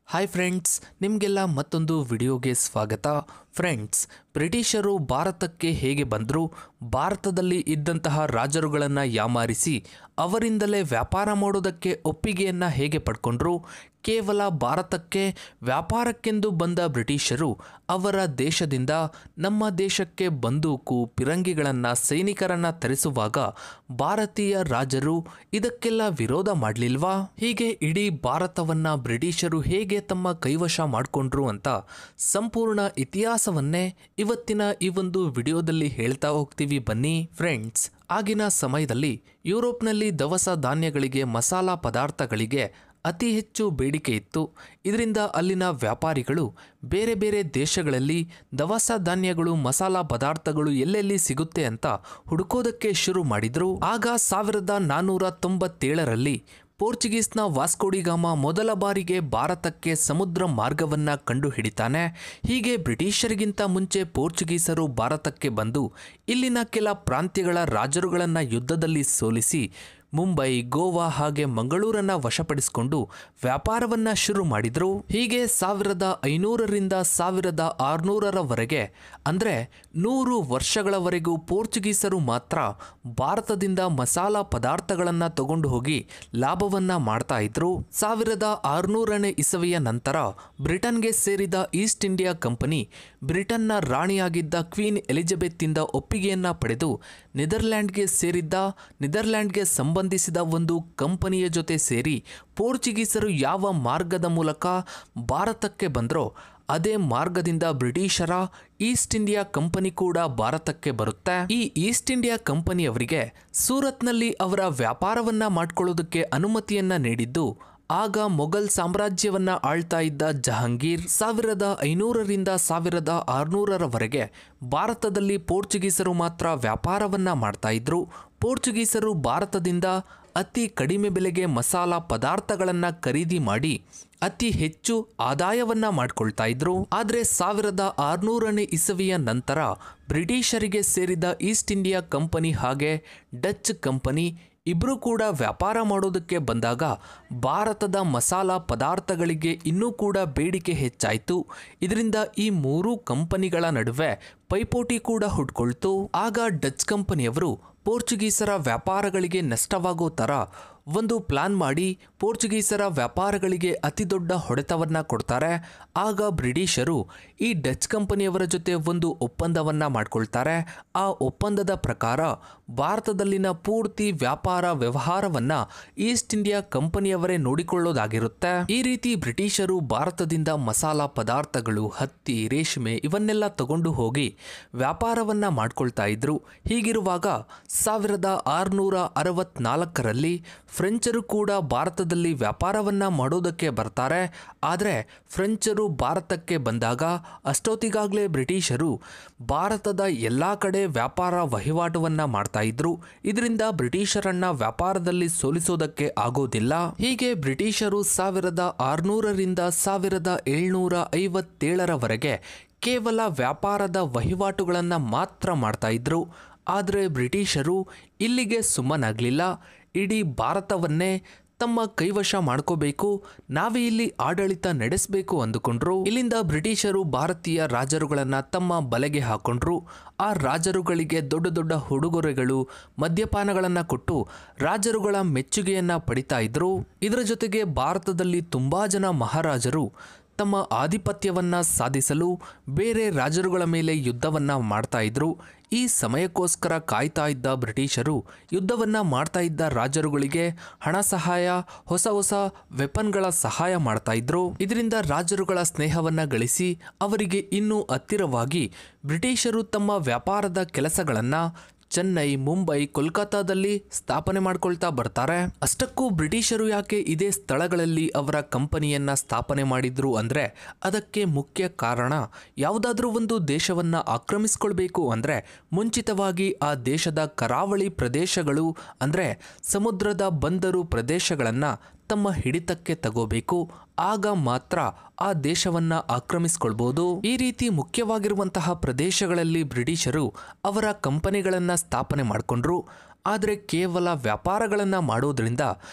Hi friends, ನಿಮಗೆಲ್ಲ ಮತ್ತೊಂದು ವಿಡಿಯೋಗೆ ಸ್ವಾಗತ. ಫ್ರೆಂಡ್ಸ್, ಬ್ರಿಟಿಷರು ಭಾರತಕ್ಕೆ ಹೇಗೆ ಬಂದರು, ಭಾರತದಲ್ಲಿ ಇದ್ದಂತಹ ರಾಜರುಗಳನ್ನು ಯಾಮಾರಿಸಿ ಅವರಿಂದಲೇ ವ್ಯಾಪಾರ ಮಾಡೋದಕ್ಕೆ ಒಪ್ಪಿಗೆಯನ್ನು ಹೇಗೆ ಪಡ್ಕೊಂಡ್ರು, ಕೇವಲ ಭಾರತಕ್ಕೆ ವ್ಯಾಪಾರಕ್ಕೆಂದು ಬಂದ ಬ್ರಿಟಿಷರು ಅವರ ದೇಶದಿಂದ ನಮ್ಮ ದೇಶಕ್ಕೆ ಬಂದೂಕು ಪಿರಂಗಿಗಳನ್ನು ಸೈನಿಕರನ್ನು ತರಿಸುವಾಗ ಭಾರತೀಯ ರಾಜರು ಇದಕ್ಕೆಲ್ಲ ವಿರೋಧ ಮಾಡಲಿಲ್ವಾ? ಹೀಗೆ ಇಡೀ ಭಾರತವನ್ನು ಬ್ರಿಟಿಷರು ಹೇಗೆ ತಮ್ಮ ಕೈವಶ ಮಾಡಿಕೊಂಡ್ರು ಅಂತ ಸಂಪೂರ್ಣ ಇತಿಹಾಸವನ್ನೇ ಇವತ್ತಿನ ಈ ಒಂದು ವಿಡಿಯೋದಲ್ಲಿ ಹೇಳ್ತಾ ಹೋಗ್ತೀವಿ. ಬನ್ನಿ ಫ್ರೆಂಡ್ಸ್. ಆಗಿನ ಸಮಯದಲ್ಲಿ ಯುರೋಪ್ನಲ್ಲಿ ದವಸ ಧಾನ್ಯಗಳಿಗೆ, ಮಸಾಲಾ ಪದಾರ್ಥಗಳಿಗೆ ಅತಿ ಹೆಚ್ಚು ಬೇಡಿಕೆ ಇತ್ತು. ಇದರಿಂದ ಅಲ್ಲಿನ ವ್ಯಾಪಾರಿಗಳು ಬೇರೆ ಬೇರೆ ದೇಶಗಳಲ್ಲಿ ದವಸ ಧಾನ್ಯಗಳು, ಮಸಾಲಾ ಪದಾರ್ಥಗಳು ಎಲ್ಲೆಲ್ಲಿ ಸಿಗುತ್ತೆ ಅಂತ ಹುಡುಕೋದಕ್ಕೆ ಶುರು ಮಾಡಿದ್ರು. ಆಗ 1497ರಲ್ಲಿ ಪೋರ್ಚುಗೀಸ್ನ ವಾಸ್ಕೋಡಿಗಾಮ ಮೊದಲ ಬಾರಿಗೆ ಭಾರತಕ್ಕೆ ಸಮುದ್ರ ಮಾರ್ಗವನ್ನು ಕಂಡುಹಿಡಿತಾನೆ. ಹೀಗೆ ಬ್ರಿಟಿಷರಿಗಿಂತ ಮುಂಚೆ ಪೋರ್ಚುಗೀಸರು ಭಾರತಕ್ಕೆ ಬಂದು ಇಲ್ಲಿನ ಕೆಲ ಪ್ರಾಂತ್ಯಗಳ ರಾಜರುಗಳನ್ನು ಯುದ್ಧದಲ್ಲಿ ಸೋಲಿಸಿ ಮುಂಬೈ, ಗೋವಾ ಹಾಗೆ ಮಂಗಳೂರನ್ನು ವಶಪಡಿಸಿಕೊಂಡು ವ್ಯಾಪಾರವನ್ನು ಶುರು ಮಾಡಿದರು. ಹೀಗೆ 1500ರಿಂದ 1600ರವರೆಗೆ ಅಂದರೆ 100 ವರ್ಷಗಳವರೆಗೂ ಪೋರ್ಚುಗೀಸರು ಮಾತ್ರ ಭಾರತದಿಂದ ಮಸಾಲಾ ಪದಾರ್ಥಗಳನ್ನು ತಗೊಂಡು ಹೋಗಿ ಲಾಭವನ್ನ ಮಾಡ್ತಾ ಇದ್ರು. 1600ನೇ ಇಸವಿಯ ನಂತರ ಬ್ರಿಟನ್ಗೆ ಸೇರಿದ ಈಸ್ಟ್ ಇಂಡಿಯಾ ಕಂಪನಿ ಬ್ರಿಟನ್ನ ರಾಣಿಯಾಗಿದ್ದ ಕ್ವೀನ್ ಎಲಿಜಬೆತ್ತಿಂದ ಒಪ್ಪಿಗೆಯನ್ನ ಪಡೆದು ನೆದರ್ಲ್ಯಾಂಡ್ಗೆ ಸಂಬಂಧಿಸಿದ ಒಂದು ಕಂಪನಿಯ ಜೊತೆ ಸೇರಿ ಪೋರ್ಚುಗೀಸರು ಯಾವ ಮಾರ್ಗದ ಮೂಲಕ ಭಾರತಕ್ಕೆ ಬಂದರೋ ಅದೇ ಮಾರ್ಗದಿಂದ ಬ್ರಿಟಿಷರ ಈಸ್ಟ್ ಇಂಡಿಯಾ ಕಂಪನಿ ಕೂಡ ಭಾರತಕ್ಕೆ ಬರುತ್ತೆ. ಈ ಈಸ್ಟ್ ಇಂಡಿಯಾ ಕಂಪನಿಯವರಿಗೆ ಸೂರತ್ನಲ್ಲಿ ಅವರ ವ್ಯಾಪಾರವನ್ನ ಮಾಡ್ಕೊಳ್ಳೋದಕ್ಕೆ ಅನುಮತಿಯನ್ನ ನೀಡಿದ್ದು ಆಗ ಮೊಘಲ್ ಸಾಮ್ರಾಜ್ಯವನ್ನ ಆಳ್ತಾ ಇದ್ದ ಜಹಾಂಗೀರ್. 1500ರಿಂದ 1600ರವರೆಗೆ ಭಾರತದಲ್ಲಿ ಪೋರ್ಚುಗೀಸರು ಮಾತ್ರ ವ್ಯಾಪಾರವನ್ನ ಮಾಡ್ತಾ ಇದ್ರು. ಪೋರ್ಚುಗೀಸರು ಭಾರತದಿಂದ ಅತಿ ಕಡಿಮೆ ಬೆಲೆಗೆ ಮಸಾಲಾ ಪದಾರ್ಥಗಳನ್ನು ಖರೀದಿ ಮಾಡಿ ಅತಿ ಹೆಚ್ಚು ಆದಾಯವನ್ನ ಮಾಡ್ಕೊಳ್ತಾ ಇದ್ರು. ಆದರೆ 1600ನೇ ಇಸವಿಯ ನಂತರ ಬ್ರಿಟಿಷರಿಗೆ ಸೇರಿದ ಈಸ್ಟ್ ಇಂಡಿಯಾ ಕಂಪನಿ ಹಾಗೆ ಡಚ್ ಕಂಪನಿ ಇಬ್ಬರು ಕೂಡ ವ್ಯಾಪಾರ ಮಾಡೋದಕ್ಕೆ ಬಂದಾಗ ಭಾರತದ ಮಸಾಲಾ ಪದಾರ್ಥಗಳಿಗೆ ಇನ್ನೂ ಕೂಡ ಬೇಡಿಕೆ ಹೆಚ್ಚಾಯಿತು. ಇದರಿಂದ ಈ ಮೂರು ಕಂಪನಿಗಳ ನಡುವೆ ಪೈಪೋಟಿ ಕೂಡ ಹುಟ್ಕೊಳ್ತು. ಆಗ ಡಚ್ ಕಂಪನಿಯವರು ಪೋರ್ಚುಗೀಸರ ವ್ಯಾಪಾರಗಳಿಗೆ ನಷ್ಟವಾಗೋ ಥರ ಒಂದು ಪ್ಲಾನ್ ಮಾಡಿ ಪೋರ್ಚುಗೀಸರ ವ್ಯಾಪಾರಗಳಿಗೆ ಅತಿ ದೊಡ್ಡ ಹೊಡೆತವನ್ನ ಕೊಡ್ತಾರೆ. ಆಗ ಬ್ರಿಟಿಷರು ಈ ಡಚ್ ಕಂಪನಿಯವರ ಜೊತೆ ಒಂದು ಒಪ್ಪಂದವನ್ನ ಮಾಡ್ಕೊಳ್ತಾರೆ. ಆ ಒಪ್ಪಂದದ ಪ್ರಕಾರ ಭಾರತದಲ್ಲಿನ ಪೂರ್ತಿ ವ್ಯಾಪಾರ ವ್ಯವಹಾರವನ್ನ ಈಸ್ಟ್ ಇಂಡಿಯಾ ಕಂಪನಿಯವರೇ ನೋಡಿಕೊಳ್ಳೋದಾಗಿರುತ್ತೆ. ಈ ರೀತಿ ಬ್ರಿಟಿಷರು ಭಾರತದಿಂದ ಮಸಾಲಾ ಪದಾರ್ಥಗಳು, ಹತ್ತಿ, ರೇಷ್ಮೆ ಇವನ್ನೆಲ್ಲ ತಗೊಂಡು ಹೋಗಿ ವ್ಯಾಪಾರವನ್ನ ಮಾಡ್ಕೊಳ್ತಾ ಇದ್ರು. ಹೀಗಿರುವಾಗ 1664ರಲ್ಲಿ ಫ್ರೆಂಚರು ಕೂಡ ಭಾರತದಲ್ಲಿ ವ್ಯಾಪಾರವನ್ನ ಮಾಡೋದಕ್ಕೆ ಬರ್ತಾರೆ. ಆದರೆ ಫ್ರೆಂಚರು ಭಾರತಕ್ಕೆ ಬಂದಾಗ ಅಷ್ಟೊತ್ತಿಗಾಗಲೇ ಬ್ರಿಟಿಷರು ಭಾರತದ ಎಲ್ಲ ಕಡೆ ವ್ಯಾಪಾರ ವಹಿವಾಟವನ್ನ ಮಾಡ್ತಾ ಇದ್ರು. ಇದರಿಂದ ಬ್ರಿಟಿಷರನ್ನ ವ್ಯಾಪಾರದಲ್ಲಿ ಸೋಲಿಸೋದಕ್ಕೆ ಆಗೋದಿಲ್ಲ. ಹೀಗೆ ಬ್ರಿಟಿಷರು 1600ರಿಂದ 1757ರವರೆಗೆ ಕೇವಲ ವ್ಯಾಪಾರದ ವಹಿವಾಟುಗಳನ್ನು ಮಾತ್ರ ಮಾಡ್ತಾ ಇದ್ರು. ಆದರೆ ಬ್ರಿಟಿಷರು ಇಲ್ಲಿಗೆ ಸುಮ್ಮನಾಗಲಿಲ್ಲ. ಇಡೀ ಭಾರತವನ್ನೇ ತಮ್ಮ ಕೈವಶ ಮಾಡ್ಕೋಬೇಕು, ನಾವೇ ಇಲ್ಲಿ ಆಡಳಿತ ನಡೆಸಬೇಕು ಅಂದುಕೊಂಡ್ರು. ಇಲ್ಲಿಂದ ಬ್ರಿಟಿಷರು ಭಾರತೀಯ ರಾಜರುಗಳನ್ನು ತಮ್ಮ ಬಲೆಗೆ ಹಾಕೊಂಡ್ರು. ಆ ರಾಜರುಗಳಿಗೆ ದೊಡ್ಡ ದೊಡ್ಡ ಉಡುಗೊರೆಗಳು, ಮದ್ಯಪಾನಗಳನ್ನು ಕೊಟ್ಟು ರಾಜರುಗಳ ಮೆಚ್ಚುಗೆಯನ್ನ ಪಡಿತಾ ಇದ್ರು. ಇದರ ಜೊತೆಗೆ ಭಾರತದಲ್ಲಿ ತುಂಬಾ ಜನ ಮಹಾರಾಜರು ತಮ್ಮ ಆಧಿಪತ್ಯವನ್ನ ಸಾಧಿಸಲು ಬೇರೆ ರಾಜರುಗಳ ಮೇಲೆ ಯುದ್ಧವನ್ನ ಮಾಡ್ತಾ ಇದ್ರು. ಈ ಸಮಯಕ್ಕೋಸ್ಕರ ಕಾಯ್ತಾ ಇದ್ದ ಬ್ರಿಟಿಷರು ಯುದ್ಧವನ್ನ ಮಾಡ್ತಾ ಇದ್ದ ರಾಜರುಗಳಿಗೆ ಹಣ ಸಹಾಯ, ಹೊಸ ಹೊಸ ವೆಪನ್ಗಳ ಸಹಾಯ ಮಾಡ್ತಾ ಇದ್ರು. ಇದರಿಂದ ರಾಜರುಗಳ ಸ್ನೇಹವನ್ನ ಗಳಿಸಿ ಅವರಿಗೆ ಇನ್ನೂ ಹತ್ತಿರವಾಗಿ ಬ್ರಿಟಿಷರು ತಮ್ಮ ವ್ಯಾಪಾರದ ಕೆಲಸಗಳನ್ನ ಚೆನ್ನೈ, ಮುಂಬೈ, ಕೋಲ್ಕತ್ತಾದಲ್ಲಿ ಸ್ಥಾಪನೆ ಮಾಡ್ಕೊಳ್ತಾ ಬರ್ತಾರೆ. ಅಷ್ಟಕ್ಕೂ ಬ್ರಿಟಿಷರು ಯಾಕೆ ಇದೇ ಸ್ಥಳಗಳಲ್ಲಿ ಅವರ ಕಂಪನಿಯನ್ನ ಸ್ಥಾಪನೆ ಮಾಡಿದ್ರು ಅಂದ್ರೆ ಅದಕ್ಕೆ ಮುಖ್ಯ ಕಾರಣ, ಯಾವುದಾದ್ರೂ ಒಂದು ದೇಶವನ್ನ ಆಕ್ರಮಿಸ್ಕೊಳ್ಬೇಕು ಅಂದ್ರೆ ಮುಂಚಿತವಾಗಿ ಆ ದೇಶದ ಕರಾವಳಿ ಪ್ರದೇಶಗಳು ಅಂದ್ರೆ ಸಮುದ್ರದ ಬಂದರು ಪ್ರದೇಶಗಳನ್ನ ತಮ್ಮ ಹಿಡಿತಕ್ಕೆ ತಗೋಬೇಕು. ಆಗ ಮಾತ್ರ ಆ ದೇಶವನ್ನ ಆಕ್ರಮಿಸಿಕೊಳ್ಬಹುದು. ಈ ರೀತಿ ಮುಖ್ಯವಾಗಿರುವಂತಹ ಪ್ರದೇಶಗಳಲ್ಲಿ ಬ್ರಿಟಿಷರು ಅವರ ಕಂಪನಿಗಳನ್ನ ಸ್ಥಾಪನೆ ಮಾಡಿಕೊಂಡ್ರು. ಆದರೆ ಕೇವಲ ವ್ಯಾಪಾರಗಳನ್ನು ಮಾಡೋದ್ರಿಂದ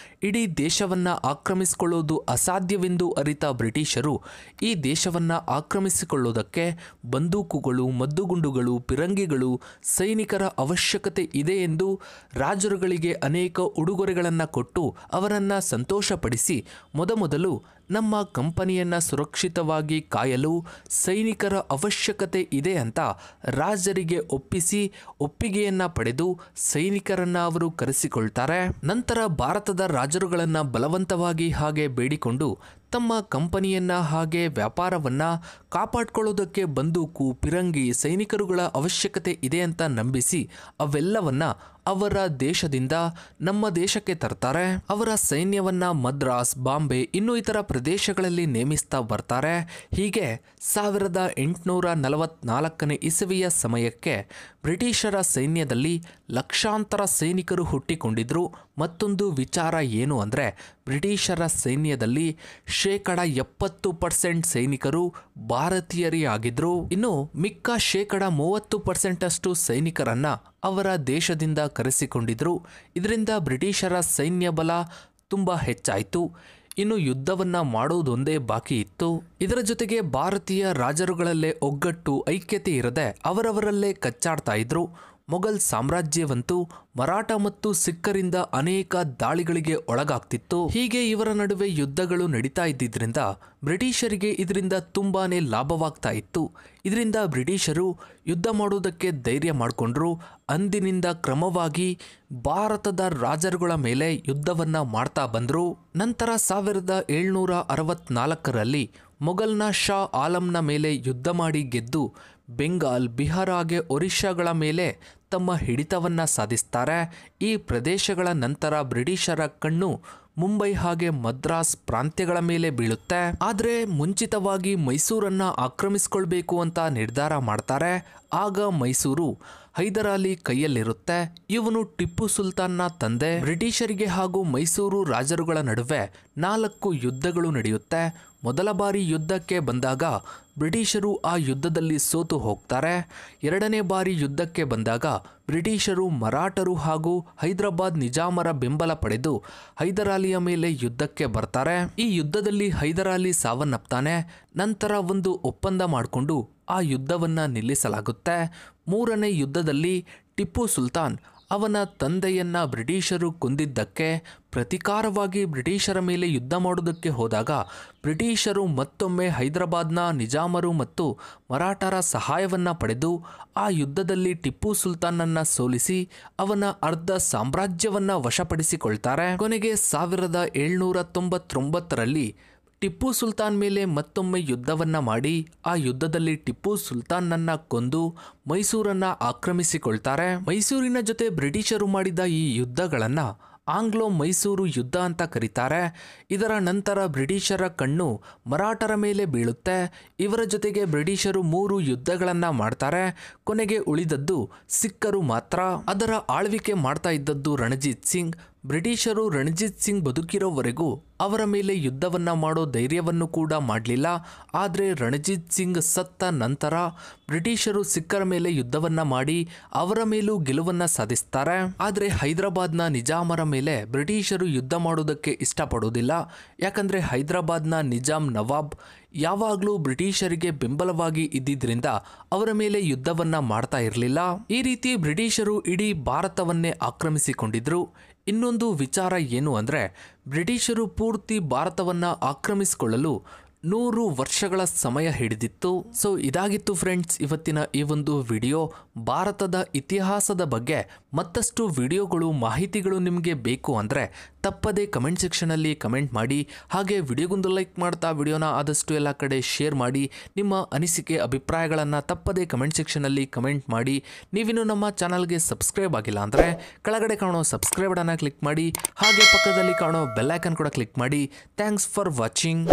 ಇಡೀ ದೇಶವನ್ನು ಆಕ್ರಮಿಸಿಕೊಳ್ಳುವುದು ಅಸಾಧ್ಯವೆಂದು ಅರಿತ ಬ್ರಿಟಿಷರು ಈ ದೇಶವನ್ನು ಆಕ್ರಮಿಸಿಕೊಳ್ಳುವುದಕ್ಕೆ ಬಂದೂಕುಗಳು, ಮದ್ದುಗುಂಡುಗಳು, ಪಿರಂಗಿಗಳು, ಸೈನಿಕರ ಅವಶ್ಯಕತೆ ಇದೆ ಎಂದು ರಾಜರುಗಳಿಗೆ ಅನೇಕ ಉಡುಗೊರೆಗಳನ್ನು ಕೊಟ್ಟು ಅವರನ್ನು ಸಂತೋಷಪಡಿಸಿ ಮೊದಮೊದಲು ನಮ್ಮ ಕಂಪನಿಯನ್ನು ಸುರಕ್ಷಿತವಾಗಿ ಕಾಯಲು ಸೈನಿಕರ ಅವಶ್ಯಕತೆ ಇದೆ ಅಂತ ರಾಜರಿಗೆ ಒಪ್ಪಿಸಿ ಒಪ್ಪಿಗೆಯನ್ನು ಪಡೆದು ಸೈನಿಕರನ್ನು ಅವರು ಕರೆಸಿಕೊಳ್ತಾರೆ. ನಂತರ ಭಾರತದ ರಾಜರುಗಳನ್ನು ಬಲವಂತವಾಗಿ ಹಾಗೆ ಬೇಡಿಕೊಂಡು ತಮ್ಮ ಕಂಪನಿಯನ್ನು ಹಾಗೆ ವ್ಯಾಪಾರವನ್ನು ಕಾಪಾಡಿಕೊಳ್ಳೋದಕ್ಕೆ ಬಂದೂಕು, ಪಿರಂಗಿ, ಸೈನಿಕರುಗಳ ಅವಶ್ಯಕತೆ ಇದೆ ಅಂತ ನಂಬಿಸಿ ಅವೆಲ್ಲವನ್ನ ಅವರ ದೇಶದಿಂದ ನಮ್ಮ ದೇಶಕ್ಕೆ ತರ್ತಾರೆ. ಅವರ ಸೈನ್ಯವನ್ನ ಮದ್ರಾಸ್, ಬಾಂಬೆ ಇನ್ನೂ ಇತರ ಪ್ರದೇಶಗಳಲ್ಲಿ ನೇಮಿಸ್ತಾ ಬರ್ತಾರೆ. ಹೀಗೆ 1844ನೇ ಇಸವಿಯ ಸಮಯಕ್ಕೆ ಬ್ರಿಟಿಷರ ಸೈನ್ಯದಲ್ಲಿ ಲಕ್ಷಾಂತರ ಸೈನಿಕರು ಹುಟ್ಟಿಕೊಂಡಿದ್ರು. ಮತ್ತೊಂದು ವಿಚಾರ ಏನು ಅಂದರೆ ಬ್ರಿಟಿಷರ ಸೈನ್ಯದಲ್ಲಿ 70% ಸೈನಿಕರು ಭಾರತೀಯರೇ ಆಗಿದ್ರು. ಇನ್ನು ಮಿಕ್ಕ 30% ಸೈನಿಕರನ್ನ ಅವರ ದೇಶದಿಂದ ಕರೆಸಿಕೊಂಡಿದ್ರು. ಇದರಿಂದ ಬ್ರಿಟಿಷರ ಸೈನ್ಯ ಬಲ ತುಂಬ ಹೆಚ್ಚಾಯಿತು. ಇನ್ನು ಯುದ್ಧವನ್ನ ಮಾಡೋದೊಂದೇ ಬಾಕಿ ಇತ್ತು. ಇದರ ಜೊತೆಗೆ ಭಾರತೀಯ ರಾಜರುಗಳಲ್ಲೇ ಒಗ್ಗಟ್ಟು, ಐಕ್ಯತೆ ಇರದೆ ಅವರವರಲ್ಲೇ ಕಚ್ಚಾಡ್ತಾ ಇದ್ರು. ಮೊಘಲ್ ಸಾಮ್ರಾಜ್ಯವಂತೂ ಮರಾಠ ಮತ್ತು ಸಿಖ್ಖರಿಂದ ಅನೇಕ ದಾಳಿಗಳಿಗೆ ಒಳಗಾಗ್ತಿತ್ತು. ಹೀಗೆ ಇವರ ನಡುವೆ ಯುದ್ಧಗಳು ನಡೀತಾ ಇದ್ದಿದ್ರಿಂದ ಬ್ರಿಟಿಷರಿಗೆ ಇದರಿಂದ ತುಂಬಾನೇ ಲಾಭವಾಗ್ತಾ ಇತ್ತು. ಇದರಿಂದ ಬ್ರಿಟಿಷರು ಯುದ್ಧ ಮಾಡೋದಕ್ಕೆ ಧೈರ್ಯ ಮಾಡಿಕೊಂಡ್ರು. ಅಂದಿನಿಂದ ಕ್ರಮವಾಗಿ ಭಾರತದ ರಾಜರುಗಳ ಮೇಲೆ ಯುದ್ಧವನ್ನ ಮಾಡ್ತಾ ಬಂದ್ರು. ನಂತರ 1764ರಲ್ಲಿ ಮೊಘಲ್ನ ಶಾ ಆಲಂನ ಮೇಲೆ ಯುದ್ಧ ಮಾಡಿ ಗೆದ್ದು ಬೆಂಗಾಲ್, ಬಿಹಾರ ಹಾಗೆ ಒರಿಸ್ಸಾಗಳ ಮೇಲೆ ತಮ್ಮ ಹಿಡಿತವನ್ನ ಸಾಧಿಸ್ತಾರೆ. ಈ ಪ್ರದೇಶಗಳ ನಂತರ ಬ್ರಿಟಿಷರ ಕಣ್ಣು ಮುಂಬೈ ಹಾಗೆ ಮದ್ರಾಸ್ ಪ್ರಾಂತ್ಯಗಳ ಮೇಲೆ ಬೀಳುತ್ತೆ. ಆದರೆ ಮುಂಚಿತವಾಗಿ ಮೈಸೂರನ್ನ ಆಕ್ರಮಿಸಿಕೊಳ್ಬೇಕು ಅಂತ ನಿರ್ಧಾರ ಮಾಡ್ತಾರೆ. ಆಗ ಮೈಸೂರು ಹೈದರ್ ಅಲಿ ಕೈಯಲ್ಲಿರುತ್ತೆ. ಇವನು ಟಿಪ್ಪು ಸುಲ್ತಾನ್ನ ತಂದೆ. ಬ್ರಿಟಿಷರಿಗೆ ಹಾಗೂ ಮೈಸೂರು ರಾಜರುಗಳ ನಡುವೆ 4 ಯುದ್ಧಗಳು ನಡೆಯುತ್ತೆ. ಮೊದಲ ಬಾರಿ ಯುದ್ಧಕ್ಕೆ ಬಂದಾಗ ಬ್ರಿಟಿಷರು ಆ ಯುದ್ಧದಲ್ಲಿ ಸೋತು ಹೋಗ್ತಾರೆ. ಎರಡನೇ ಬಾರಿ ಯುದ್ಧಕ್ಕೆ ಬಂದಾಗ ಬ್ರಿಟಿಷರು ಮರಾಠರು ಹಾಗೂ ಹೈದರಾಬಾದ್ ನಿಜಾಮರ ಬೆಂಬಲ ಪಡೆದು ಹೈದರ್ ಅಲಿಯ ಮೇಲೆ ಯುದ್ಧಕ್ಕೆ ಬರ್ತಾರೆ. ಈ ಯುದ್ಧದಲ್ಲಿ ಹೈದರ್ ಅಲಿ ಸಾವನ್ನಪ್ತಾನೆ. ನಂತರ ಒಂದು ಒಪ್ಪಂದ ಮಾಡಿಕೊಂಡು ಆ ಯುದ್ಧವನ್ನ ನಿಲ್ಲಿಸಲಾಗುತ್ತೆ. ಮೂರನೇ ಯುದ್ಧದಲ್ಲಿ ಟಿಪ್ಪು ಸುಲ್ತಾನ್ ಅವನ ತಂದೆಯನ್ನ ಬ್ರಿಟಿಷರು ಕೊಂದಿದ್ದಕ್ಕೆ ಪ್ರತಿಕಾರವಾಗಿ ಬ್ರಿಟಿಷರ ಮೇಲೆ ಯುದ್ಧ ಮಾಡೋದಕ್ಕೆ ಹೋದಾಗ ಬ್ರಿಟಿಷರು ಮತ್ತೊಮ್ಮೆ ಹೈದರಾಬಾದ್ನ ನಿಜಾಮರು ಮತ್ತು ಮರಾಠರ ಸಹಾಯವನ್ನ ಪಡೆದು ಆ ಯುದ್ಧದಲ್ಲಿ ಟಿಪ್ಪು ಸುಲ್ತಾನನ್ನ ಸೋಲಿಸಿ ಅವನ ಅರ್ಧ ಸಾಮ್ರಾಜ್ಯವನ್ನ ವಶಪಡಿಸಿಕೊಳ್ತಾರೆ. ಕೊನೆಗೆ 1799ರಲ್ಲಿ ಟಿಪ್ಪು ಸುಲ್ತಾನ್ ಮೇಲೆ ಮತ್ತೊಮ್ಮೆ ಯುದ್ಧವನ್ನ ಮಾಡಿ ಆ ಯುದ್ಧದಲ್ಲಿ ಟಿಪ್ಪು ಸುಲ್ತಾನ್ನನ್ನ ಕೊಂದು ಮೈಸೂರನ್ನ ಆಕ್ರಮಿಸಿಕೊಳ್ತಾರೆ. ಮೈಸೂರಿನ ಜೊತೆ ಬ್ರಿಟಿಷರು ಮಾಡಿದ ಈ ಯುದ್ಧಗಳನ್ನ ಆಂಗ್ಲೋ ಮೈಸೂರು ಯುದ್ಧ ಅಂತ ಕರೀತಾರೆ. ಇದರ ನಂತರ ಬ್ರಿಟಿಷರ ಕಣ್ಣು ಮರಾಠರ ಮೇಲೆ ಬೀಳುತ್ತೆ. ಇವರ ಜೊತೆಗೆ ಬ್ರಿಟಿಷರು 3 ಯುದ್ಧಗಳನ್ನ ಮಾಡ್ತಾರೆ. ಕೊನೆಗೆ ಉಳಿದದ್ದು ಸಿಖ್ಖರು ಮಾತ್ರ. ಅದರ ಆಳ್ವಿಕೆ ಮಾಡ್ತಾ ಇದ್ದದ್ದು ರಣಜಿತ್ ಸಿಂಗ್. ಬ್ರಿಟಿಷರು ರಣಜಿತ್ ಸಿಂಗ್ ಬದುಕಿರೋವರೆಗೂ ಅವರ ಮೇಲೆ ಯುದ್ಧವನ್ನ ಮಾಡೋ ಧೈರ್ಯವನ್ನು ಕೂಡ ಮಾಡಲಿಲ್ಲ. ಆದರೆ ರಣಜಿತ್ ಸಿಂಗ್ ಸತ್ತ ನಂತರ ಬ್ರಿಟಿಷರು ಸಿಖ್ಖರ ಮೇಲೆ ಯುದ್ಧವನ್ನ ಮಾಡಿ ಅವರ ಮೇಲೂ ಗೆಲುವನ್ನ ಸಾಧಿಸ್ತಾರೆ. ಆದರೆ ಹೈದರಾಬಾದ್ನ ನಿಜಾಮರ ಮೇಲೆ ಬ್ರಿಟಿಷರು ಯುದ್ಧ ಮಾಡೋದಕ್ಕೆ ಇಷ್ಟಪಡೋದಿಲ್ಲ. ಯಾಕಂದ್ರೆ ಹೈದರಾಬಾದ್ನ ನಿಜಾಮ್ ನವಾಬ್ ಯಾವಾಗಲೂ ಬ್ರಿಟಿಷರಿಗೆ ಬೆಂಬಲವಾಗಿ ಇದ್ದಿದ್ರಿಂದ ಅವರ ಮೇಲೆ ಯುದ್ಧವನ್ನ ಮಾಡ್ತಾ ಇರಲಿಲ್ಲ. ಈ ರೀತಿ ಬ್ರಿಟಿಷರು ಇಡೀ ಭಾರತವನ್ನೇ ಆಕ್ರಮಿಸಿಕೊಂಡಿದ್ರು. ಇನ್ನೊಂದು ವಿಚಾರ ಏನು ಅಂದರೆ ಬ್ರಿಟಿಷರು ಪೂರ್ತಿ ಭಾರತವನ್ನು ಆಕ್ರಮಿಸಿಕೊಳ್ಳಲು 100 ವರ್ಷಗಳ ಸಮಯ ಹಿಡಿದಿತ್ತು. ಸೊ ಇದಾಗಿತ್ತು ಫ್ರೆಂಡ್ಸ್ ಇವತ್ತಿನ ಈ ಒಂದು ವಿಡಿಯೋ. ಭಾರತದ ಇತಿಹಾಸದ ಬಗ್ಗೆ ಮತ್ತಷ್ಟು ವಿಡಿಯೋಗಳು, ಮಾಹಿತಿಗಳು ನಿಮಗೆ ಬೇಕು ಅಂದರೆ ತಪ್ಪದೇ ಕಮೆಂಟ್ ಸೆಕ್ಷನಲ್ಲಿ ಕಮೆಂಟ್ ಮಾಡಿ. ಹಾಗೆ ವಿಡಿಯೋಗೊಂದು ಲೈಕ್ ಮಾಡ್ತಾ ವಿಡಿಯೋನ ಆದಷ್ಟು ಎಲ್ಲ ಕಡೆ ಶೇರ್ ಮಾಡಿ. ನಿಮ್ಮ ಅನಿಸಿಕೆ, ಅಭಿಪ್ರಾಯಗಳನ್ನು ತಪ್ಪದೇ ಕಮೆಂಟ್ ಸೆಕ್ಷನಲ್ಲಿ ಕಮೆಂಟ್ ಮಾಡಿ. ನೀವಿನ್ನು ನಮ್ಮ ಚಾನಲ್ಗೆ ಸಬ್ಸ್ಕ್ರೈಬ್ ಆಗಿಲ್ಲ ಅಂದರೆ ಕೆಳಗಡೆ ಕಾಣೋ ಸಬ್ಸ್ಕ್ರೈಬ್ ಬಟನ್ನ ಕ್ಲಿಕ್ ಮಾಡಿ. ಹಾಗೆ ಪಕ್ಕದಲ್ಲಿ ಕಾಣೋ ಬೆಲ್ ಐಕನ್ ಕೂಡ ಕ್ಲಿಕ್ ಮಾಡಿ. Thanks for watching.